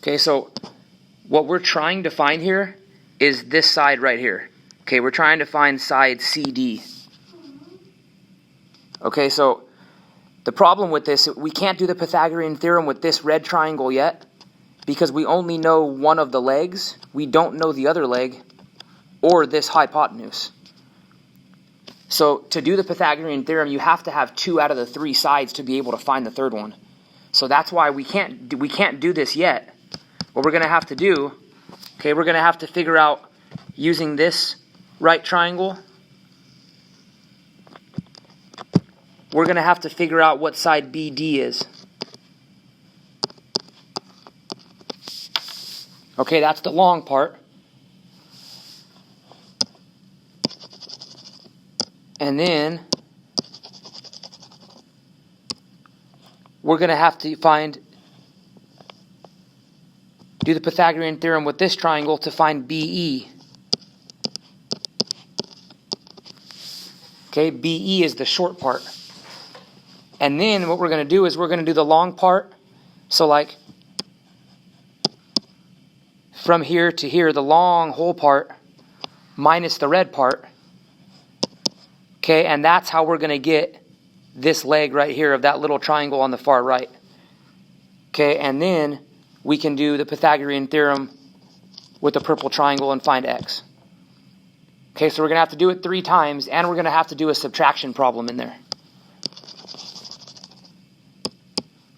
Okay, so what we're trying to find here is this side right here. Okay, we're trying to find side CD. Okay, so the problem with this, we can't do the Pythagorean theorem with this red triangle yet because we only know one of the legs. We don't know the other leg or this hypotenuse. So to do the Pythagorean theorem, you have to have 2 out of the 3 sides to be able to find the third one. So that's why we can't do this yet. What we're going to have to do, okay, we're going to have to figure out using this right triangle. We're going to have to figure out what side BD is. Okay, that's the long part. And then we're going to have to do the Pythagorean theorem with this triangle to find BE. Okay, BE is the short part. And then what we're going to do is we're going to do the long part. So like from here to here, the long whole part minus the red part. Okay, and that's how we're going to get this leg right here of that little triangle on the far right. Okay, and then we can do the Pythagorean theorem with the purple triangle and find x. Okay, so we're going to have to do it 3 times, and we're going to have to do a subtraction problem in there.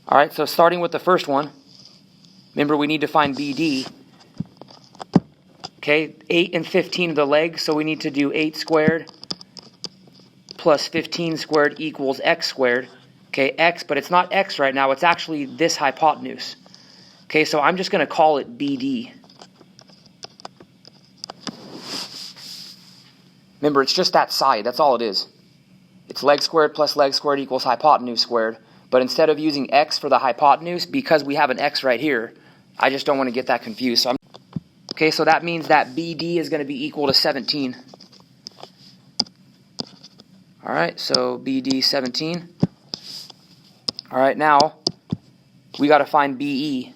All right, so starting with the first one, remember we need to find BD. Okay, 8 and 15 are the legs, so we need to do 8 squared plus 15 squared equals x squared. Okay, x, but it's not x right now, it's actually this hypotenuse. Okay, so I'm just going to call it BD. Remember, it's just that side, that's all it is. It's leg squared plus leg squared equals hypotenuse squared. But instead of using x for the hypotenuse, because we have an x right here, I just don't want to get that confused. Okay, so that means that BD is going to be equal to 17. All right, so BD 17. All right, now we got to find BE.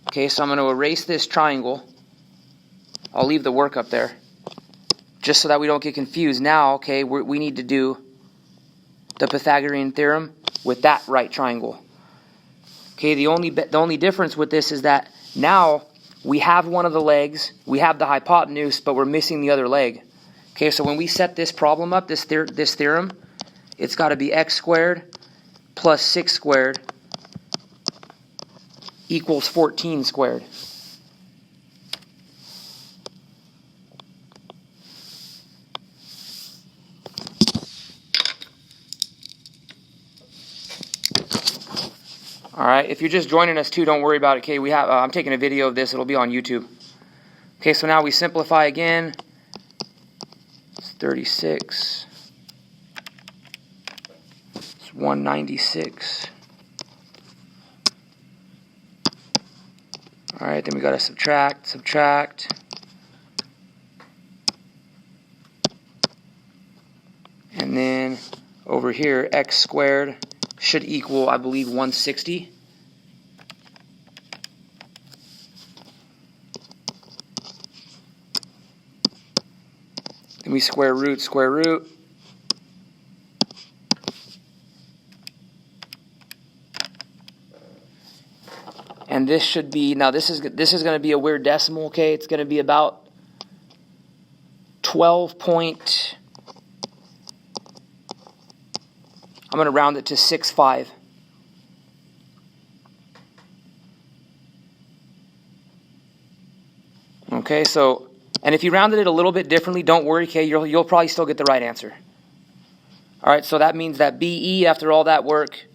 Okay, so I'm going to erase this triangle. I'll leave the work up there, just so that we don't get confused. Now, okay, we need to do the Pythagorean theorem with that right triangle. Okay, the only difference with this is that now we have one of the legs, we have the hypotenuse, but we're missing the other leg. Okay, so when we set this problem up, this theorem, it's got to be x squared plus 6 squared equals 14 squared. All right, if you're just joining us too, don't worry about it. Okay, I'm taking a video of this. It'll be on YouTube. Okay, so now we simplify again. It's 36. It's 196. All right, then we got to subtract. And then over here, x squared should equal, I believe, 160. Then we square root. And this should be, now this is going to be a weird decimal, okay? It's going to be about 12 point, I'm going to round it to 6.5. Okay, so, and if you rounded it a little bit differently, don't worry, okay? You'll probably still get the right answer. All right, so that means that BE, after all that work,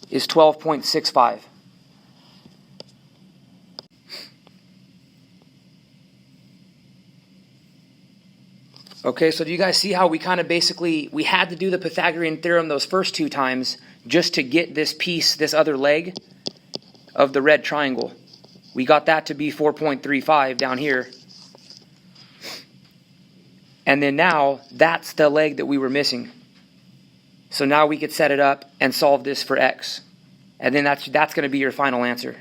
is 12.65. Okay, so do you guys see how we kind of basically, we had to do the Pythagorean theorem those first 2 times just to get this piece, this other leg of the red triangle. We got that to be 4.35 down here. And then now, that's the leg that we were missing. So now we could set it up and solve this for x. And then that's going to be your final answer.